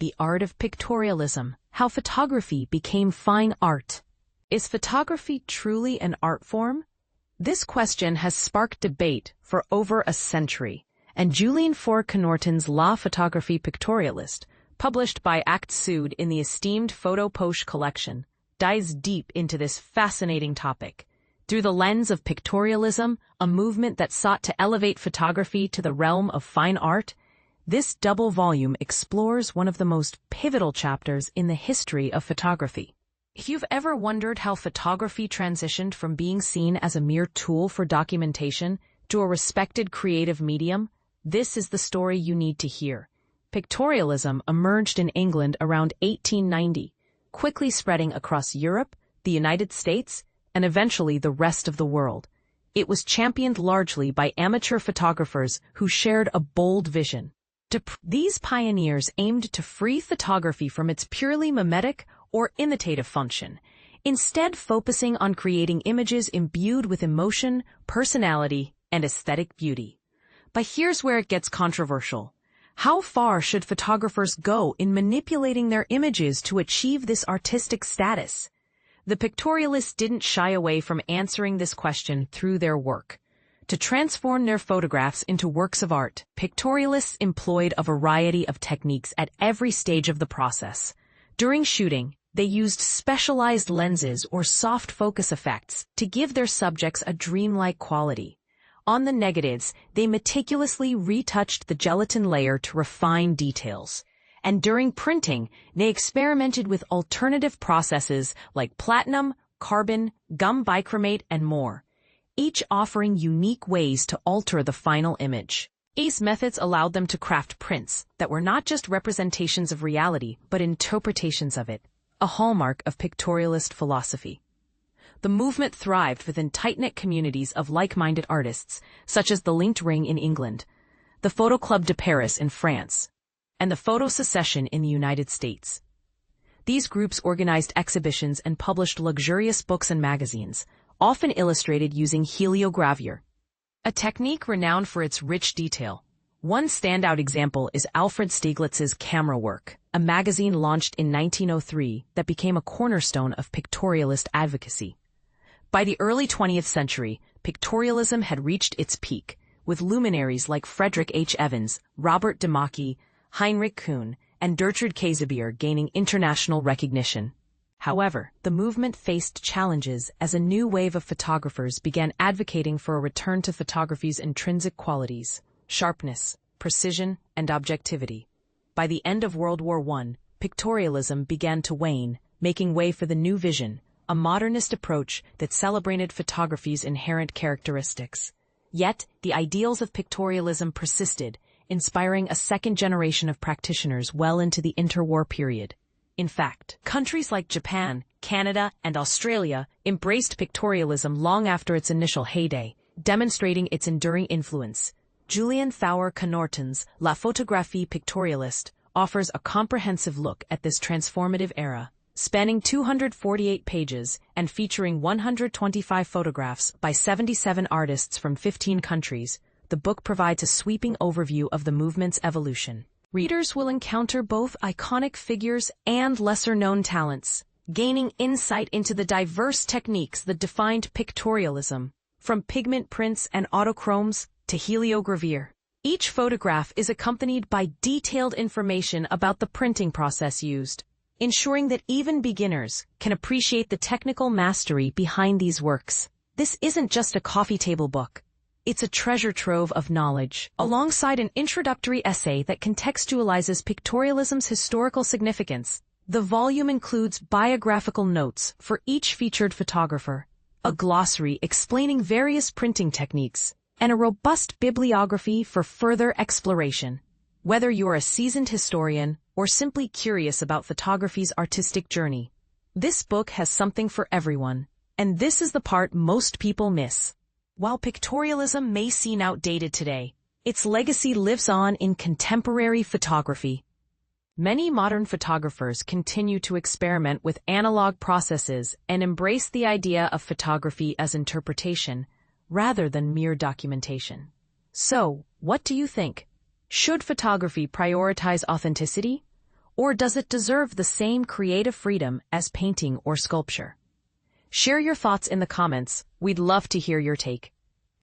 The art of pictorialism, how photography became fine art. Is photography truly an art form? This question has sparked debate for over a century, and Julien Faure-Connortin's La Photographie Pictorialiste, published by Actes Sud in the esteemed Photo Poche collection, dives deep into this fascinating topic. Through the lens of pictorialism, a movement that sought to elevate photography to the realm of fine art, this double volume explores one of the most pivotal chapters in the history of photography. If you've ever wondered how photography transitioned from being seen as a mere tool for documentation to a respected creative medium, this is the story you need to hear. Pictorialism emerged in England around 1890, quickly spreading across Europe, the United States, and eventually the rest of the world. It was championed largely by amateur photographers who shared a bold vision. These pioneers aimed to free photography from its purely mimetic or imitative function, instead focusing on creating images imbued with emotion, personality, and aesthetic beauty. But here's where it gets controversial. How far should photographers go in manipulating their images to achieve this artistic status? The pictorialists didn't shy away from answering this question through their work. To transform their photographs into works of art, pictorialists employed a variety of techniques at every stage of the process. During shooting, they used specialized lenses or soft focus effects to give their subjects a dreamlike quality. On the negatives, they meticulously retouched the gelatin layer to refine details. And during printing, they experimented with alternative processes like platinum, carbon, gum bichromate, and more, each offering unique ways to alter the final image. These methods allowed them to craft prints that were not just representations of reality, but interpretations of it, a hallmark of pictorialist philosophy. The movement thrived within tight-knit communities of like-minded artists, such as the Linked Ring in England, the Photo Club de Paris in France, and the Photo Secession in the United States. These groups organized exhibitions and published luxurious books and magazines, often illustrated using heliogravure, a technique renowned for its rich detail. One standout example is Alfred Stieglitz's Camera Work, a magazine launched in 1903 that became a cornerstone of pictorialist advocacy. By the early 20th century, pictorialism had reached its peak, with luminaries like Frederick H. Evans, Robert Demachy, Heinrich Kuhn, and Gertrude Käsebier gaining international recognition. However, the movement faced challenges as a new wave of photographers began advocating for a return to photography's intrinsic qualities: sharpness, precision, and objectivity. By the end of World War I, pictorialism began to wane, making way for the new vision, a modernist approach that celebrated photography's inherent characteristics. Yet, the ideals of pictorialism persisted, inspiring a second generation of practitioners well into the interwar period. In fact, countries like Japan, Canada, and Australia embraced pictorialism long after its initial heyday, demonstrating its enduring influence. Julien Faure-Connortin's La Photographie Pictorialiste offers a comprehensive look at this transformative era. Spanning 248 pages and featuring 125 photographs by 77 artists from 15 countries, the book provides a sweeping overview of the movement's evolution. Readers will encounter both iconic figures and lesser-known talents, gaining insight into the diverse techniques that defined pictorialism, from pigment prints and autochromes to heliogravure. Each photograph is accompanied by detailed information about the printing process used, ensuring that even beginners can appreciate the technical mastery behind these works. This isn't just a coffee table book. It's a treasure trove of knowledge, alongside an introductory essay that contextualizes pictorialism's historical significance. The volume includes biographical notes for each featured photographer, a glossary explaining various printing techniques, and a robust bibliography for further exploration. Whether you're a seasoned historian or simply curious about photography's artistic journey, this book has something for everyone, and this is the part most people miss. While pictorialism may seem outdated today, its legacy lives on in contemporary photography. Many modern photographers continue to experiment with analog processes and embrace the idea of photography as interpretation, rather than mere documentation. So, what do you think? Should photography prioritize authenticity? Or does it deserve the same creative freedom as painting or sculpture? Share your thoughts in the comments. We'd love to hear your take.